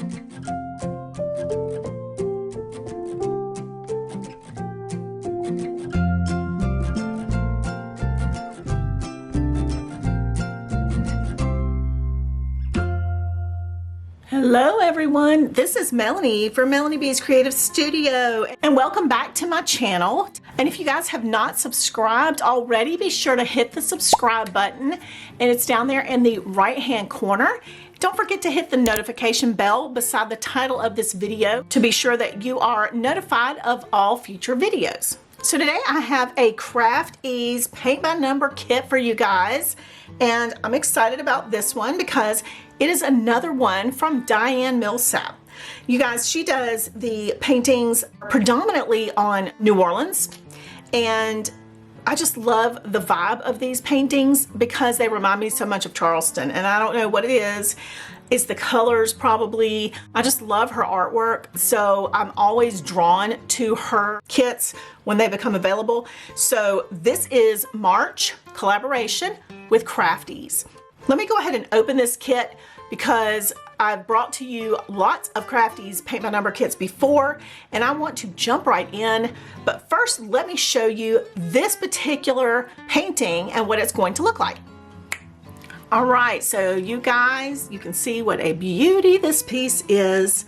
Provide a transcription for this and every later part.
Hello everyone, this is Melanie from Melanie B's Creative Studio, and welcome back to my channel. And if you guys have not subscribed already, be sure to hit the subscribe button, and it's down there in the right hand corner. Don't forget to hit the notification bell beside the title of this video to be sure that you are notified of all future videos. So today I have a Craft Ease paint by number kit for you guys, and I'm excited about this one because it is another one from Diane Millsap. You guys, she does the paintings predominantly on New Orleans, and I just love the vibe of these paintings because they remind me so much of Charleston, and I don't know what it is. It's the colors probably. I just love her artwork, so I'm always drawn to her kits when they become available. So this is March collaboration with Craft Ease. Let me go ahead and open this kit because I've brought to you lots of Craft Ease paint by number kits before, and I want to jump right in. But first, let me show you this particular painting and what it's going to look like. All right, so you guys, you can see what a beauty this piece is,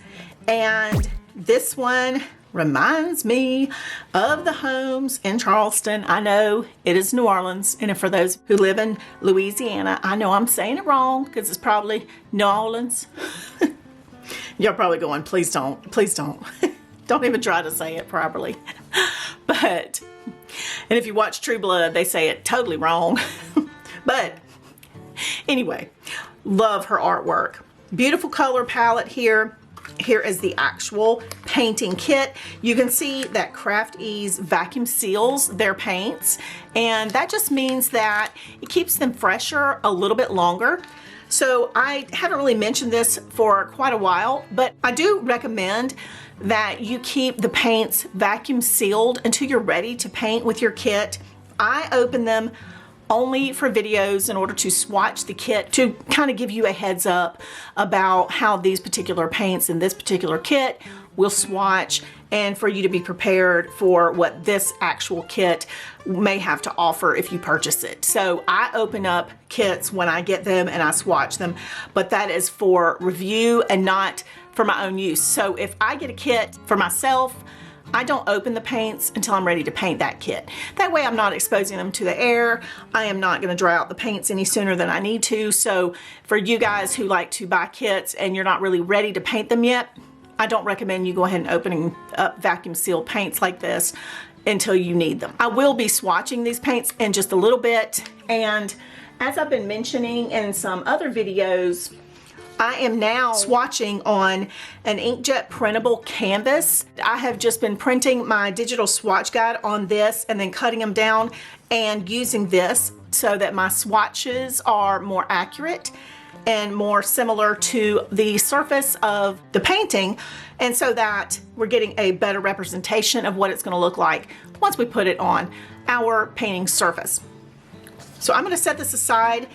and this one reminds me of the homes in Charleston. I know it is New Orleans, and for those who live in Louisiana, I know I'm saying it wrong because it's probably New Orleans. You're probably going, please don't, please don't. Don't even try to say it properly. But, and if you watch True Blood, they say it totally wrong. But anyway, love her artwork. Beautiful color palette here. Here is the actual painting kit. You can see that Craft Ease vacuum seals their paints, and that just means that it keeps them fresher a little bit longer. So I haven't really mentioned this for quite a while, but I do recommend that you keep the paints vacuum sealed until you're ready to paint with your kit. I open them only for videos in order to swatch the kit, to kind of give you a heads up about how these particular paints in this particular kit will swatch, and for you to be prepared for what this actual kit may have to offer if you purchase it. So I open up kits when I get them and I swatch them, but that is for review and not for my own use. So if I get a kit for myself, I don't open the paints until I'm ready to paint that kit. That way I'm not exposing them to the air. I am not gonna dry out the paints any sooner than I need to. So for you guys who like to buy kits and you're not really ready to paint them yet, I don't recommend you go ahead and opening up vacuum sealed paints like this until you need them. I will be swatching these paints in just a little bit, and as I've been mentioning in some other videos, I am now swatching on an inkjet printable canvas. I have just been printing my digital swatch guide on this and then cutting them down and using this so that my swatches are more accurate and more similar to the surface of the painting, and so that we're getting a better representation of what it's going to look like once we put it on our painting surface. So I'm going to set this aside.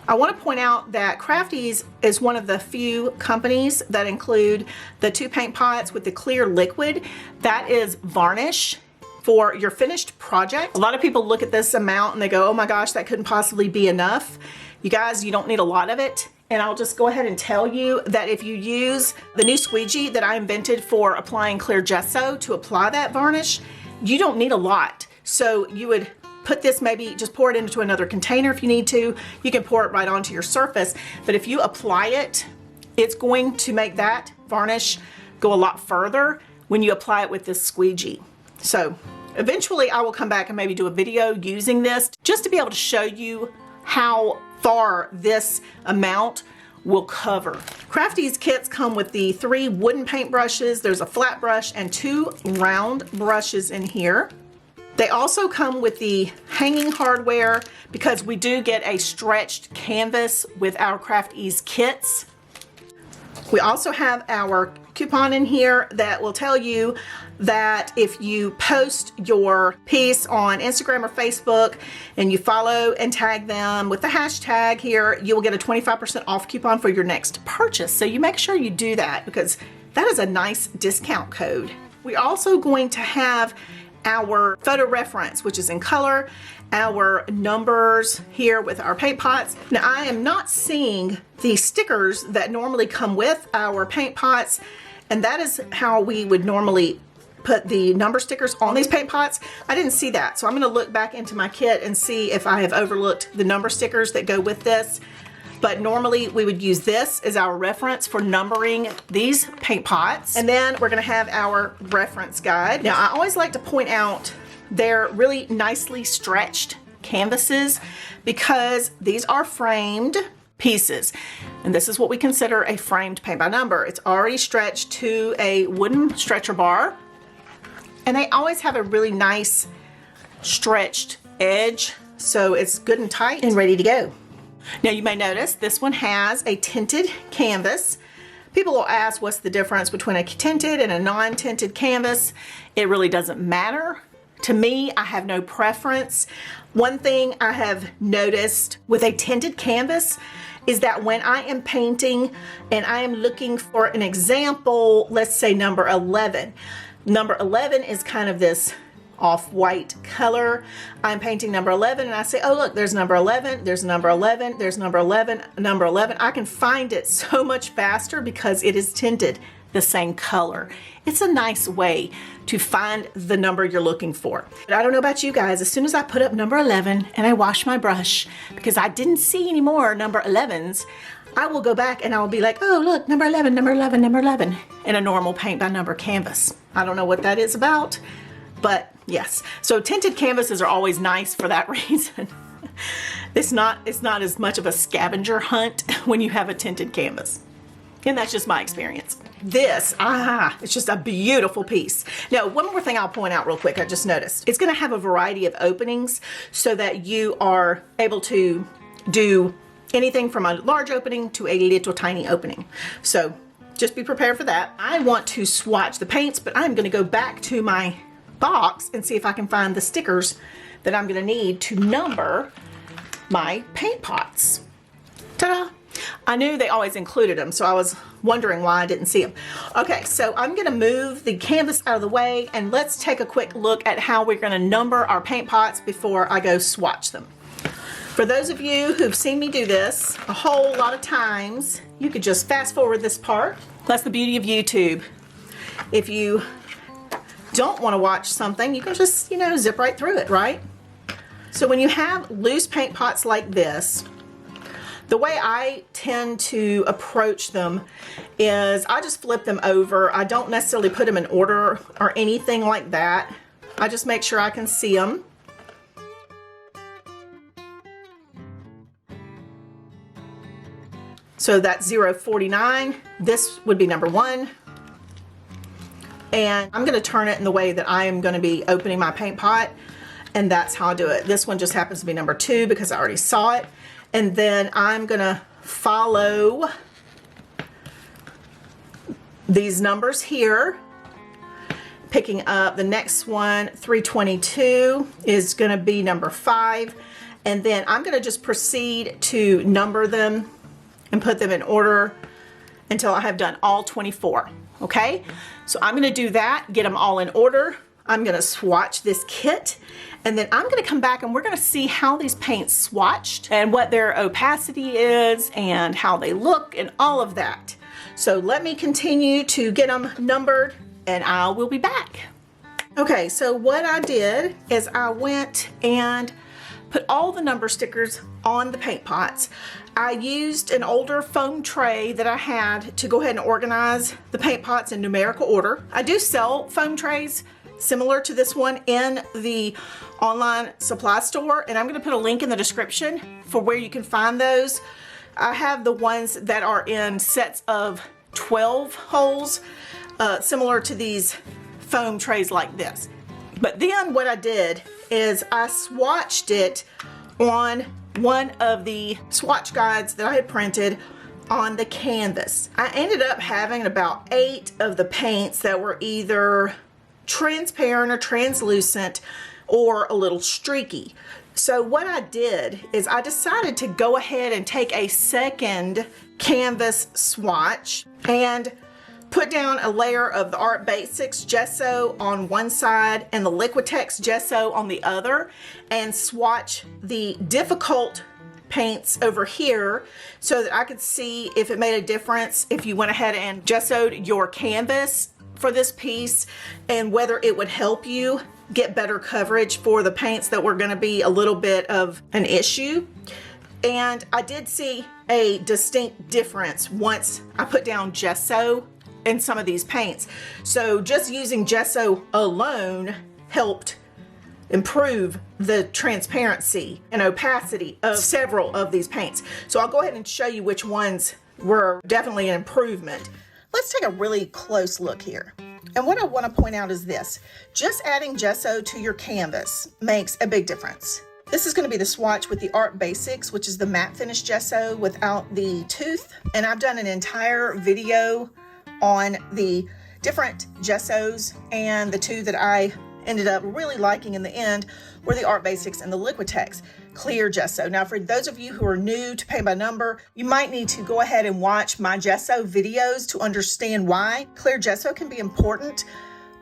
I want to point out that Craft Ease is one of the few companies that include the 2 paint pots with the clear liquid. That is varnish for your finished project. A lot of people look at this amount and they go, oh my gosh, that couldn't possibly be enough. You guys, you don't need a lot of it. And I'll just go ahead and tell you that if you use the new Squeegee that I invented for applying clear gesso to apply that varnish, you don't need a lot. So you would put this, maybe just pour it into another container if you need to. You can pour it right onto your surface. But if you apply it, it's going to make that varnish go a lot further when you apply it with this Squeegee. So eventually I will come back and maybe do a video using this just to be able to show you how far this amount will cover. Craft Ease kits come with the 3 wooden paint brushes. There's a flat brush and 2 round brushes in here. They also come with the hanging hardware because we do get a stretched canvas with our Craft Ease kits. We also have our coupon in here that will tell you that if you post your piece on Instagram or Facebook and you follow and tag them with the hashtag here, you will get a 25% off coupon for your next purchase. So you make sure you do that because that is a nice discount code. We're also going to have our photo reference, which is in color, our numbers here with our paint pots. Now I am not seeing the stickers that normally come with our paint pots, and that is how we would normally put the number stickers on these paint pots. I didn't see that, so I'm going to look back into my kit and see if I have overlooked the number stickers that go with this. But normally we would use this as our reference for numbering these paint pots. And then we're gonna have our reference guide. Now I always like to point out they're really nicely stretched canvases because these are framed pieces. And this is what we consider a framed paint by number. It's already stretched to a wooden stretcher bar. And they always have a really nice stretched edge. So it's good and tight and ready to go. Now you may notice this one has a tinted canvas. People will ask what's the difference between a tinted and a non-tinted canvas. It really doesn't matter. To me, I have no preference. One thing I have noticed with a tinted canvas is that when I am painting and I am looking for an example, let's say number 11. Number 11 is kind of this off-white color. I'm painting number 11 and I say, oh look, there's number 11, there's number 11, there's number 11, number 11. I can find it so much faster because it is tinted the same color. It's a nice way to find the number you're looking for. But I don't know about you guys, as soon as I put up number 11 and I wash my brush because I didn't see any more number 11s, I will go back and I'll be like, oh look, number 11, number 11, number 11 in a normal paint by number canvas. I don't know what that is about, but yes. So tinted canvases are always nice for that reason. It's not as much of a scavenger hunt when you have a tinted canvas. And that's just my experience. This, it's just a beautiful piece. Now, one more thing I'll point out real quick, I just noticed. It's gonna have a variety of openings so that you are able to do anything from a large opening to a little tiny opening. So just be prepared for that. I want to swatch the paints, but I'm gonna go back to my box and see if I can find the stickers that I'm gonna need to number my paint pots. Ta-da! I knew they always included them, so I was wondering why I didn't see them. Okay, so I'm gonna move the canvas out of the way and let's take a quick look at how we're gonna number our paint pots before I go swatch them. For those of you who've seen me do this a whole lot of times, you could just fast forward this part. That's the beauty of YouTube. If you don't want to watch something, you can just, zip right through it, right? So when you have loose paint pots like this, the way I tend to approach them is I just flip them over. I don't necessarily put them in order or anything like that. I just make sure I can see them. So that's 049. This would be number 1. And I'm gonna turn it in the way that I am gonna be opening my paint pot, and that's how I do it. This one just happens to be number 2 because I already saw it. And then I'm gonna follow these numbers here, picking up the next one. 322 is gonna be number 5. And then I'm gonna just proceed to number them and put them in order until I have done all 24, okay? So I'm gonna do that, get them all in order. I'm gonna swatch this kit, and then I'm gonna come back and we're gonna see how these paints swatched and what their opacity is and how they look and all of that. So let me continue to get them numbered and I will be back. Okay, so what I did is I went and put all the number stickers on the paint pots. I used an older foam tray that I had to go ahead and organize the paint pots in numerical order. I do sell foam trays similar to this one in the online supply store, and I'm gonna put a link in the description for where you can find those. I have the ones that are in sets of 12 holes, similar to these foam trays like this. But then what I did is I swatched it on one of the swatch guides that I had printed on the canvas. I ended up having about 8 of the paints that were either transparent or translucent or a little streaky. So what I did is I decided to go ahead and take a second canvas swatch and put down a layer of the Art Basics gesso on one side and the Liquitex gesso on the other, and swatch the difficult paints over here so that I could see if it made a difference if you went ahead and gessoed your canvas for this piece, and whether it would help you get better coverage for the paints that were going to be a little bit of an issue. And I did see a distinct difference once I put down gesso in some of these paints. So just using gesso alone helped improve the transparency and opacity of several of these paints. So I'll go ahead and show you which ones were definitely an improvement. Let's take a really close look here. And what I want to point out is this: just adding gesso to your canvas makes a big difference. This is going to be the swatch with the Art Basics, which is the matte finish gesso without the tooth. And I've done an entire video on the different gessos, and the two that I ended up really liking in the end were the Art Basics and the Liquitex clear gesso. Now, for those of you who are new to Paint by Number, you might need to go ahead and watch my gesso videos to understand why clear gesso can be important.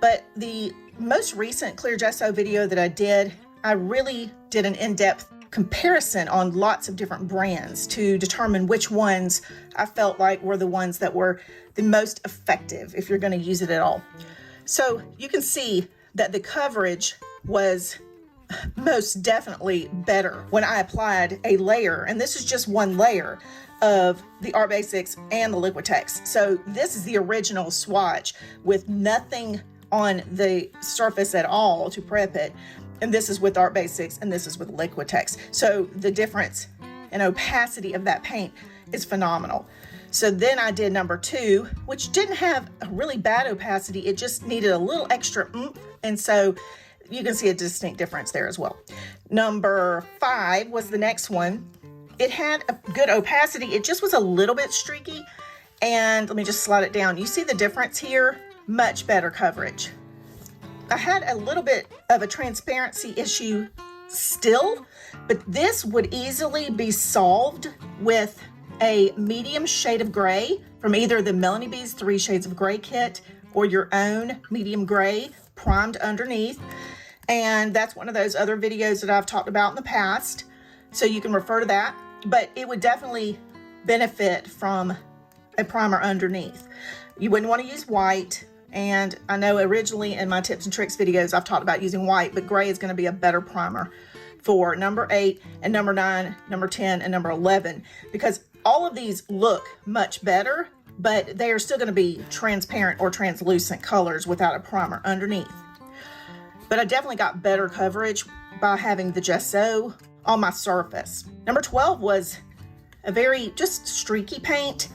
But the most recent clear gesso video that I did, I really did an in-depth comparison on lots of different brands to determine which ones I felt like were the ones that were the most effective if you're going to use it at all. So you can see that the coverage was most definitely better when I applied a layer, and this is just one layer of the Art Basics and the Liquitex. So this is the original swatch with nothing on the surface at all to prep it, and this is with Art Basics and this is with Liquitex. So the difference in opacity of that paint is phenomenal. So then I did number 2, which didn't have a really bad opacity, it just needed a little extra oomph, and so you can see a distinct difference there as well. Number 5 was the next one. It had a good opacity, it just was a little bit streaky, and let me just slide it down. You see the difference here? Much better coverage. I had a little bit of a transparency issue still, but this would easily be solved with a medium shade of gray from either the Melanie B's 3 Shades of Gray kit or your own medium gray primed underneath. And that's one of those other videos that I've talked about in the past, so you can refer to that. But it would definitely benefit from a primer underneath. You wouldn't want to use white, and I know originally in my tips and tricks videos I've talked about using white, but gray is going to be a better primer for number 8 and number 9, number 10, and number 11, because all of these look much better, but they are still going to be transparent or translucent colors without a primer underneath. But I definitely got better coverage by having the gesso on my surface. Number 12 was a very just streaky paint,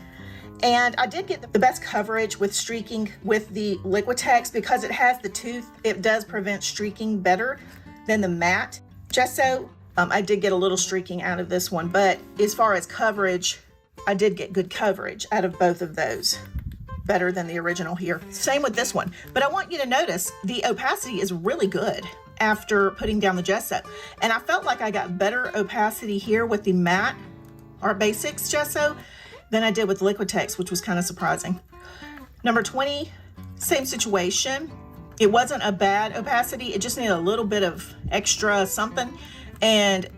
and I did get the best coverage with streaking with the Liquitex because it has the tooth. It does prevent streaking better than the matte gesso. I did get a little streaking out of this one, but as far as coverage, I did get good coverage out of both of those. Better than the original here. Same with this one. But I want you to notice the opacity is really good after putting down the gesso. And I felt like I got better opacity here with the matte Art Basics gesso than I did with Liquitex, which was kind of surprising. Number 20, same situation. It wasn't a bad opacity. It just needed a little bit of extra something, and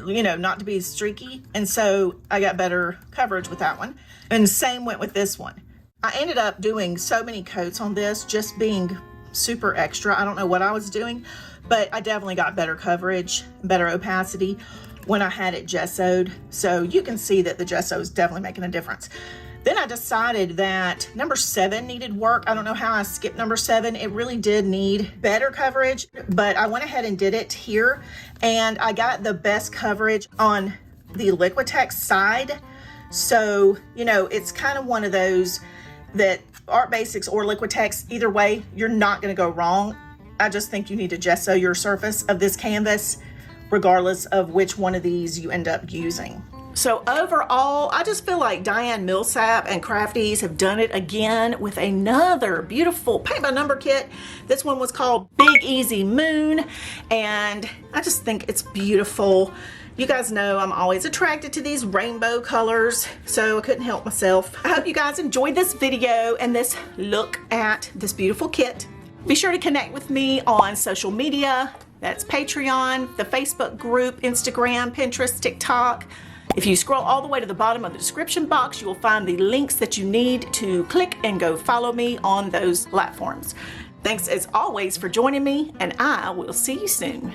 you know, not to be streaky. And so I got better coverage with that one. And same went with this one. I ended up doing so many coats on this, just being super extra. I don't know what I was doing, but I definitely got better coverage, better opacity when I had it gessoed. So you can see that the gesso is definitely making a difference. Then I decided that number 7 needed work. I don't know how I skipped number 7. It really did need better coverage, but I went ahead and did it here, and I got the best coverage on the Liquitex side. So, you know, it's kind of one of those that Art Basics or Liquitex, either way, you're not going to go wrong. I just think you need to gesso your surface of this canvas, regardless of which one of these you end up using. So overall, I just feel like Diane Millsap and Crafties have done it again with another beautiful paint by number kit. This one was called Big Easy Moon, and I just think it's beautiful. You guys know I'm always attracted to these rainbow colors, so I couldn't help myself. I hope you guys enjoyed this video and this look at this beautiful kit. Be sure to connect with me on social media. That's Patreon, the Facebook group, Instagram, Pinterest, TikTok. If you scroll all the way to the bottom of the description box, you will find the links that you need to click and go follow me on those platforms. Thanks as always for joining me, and I will see you soon.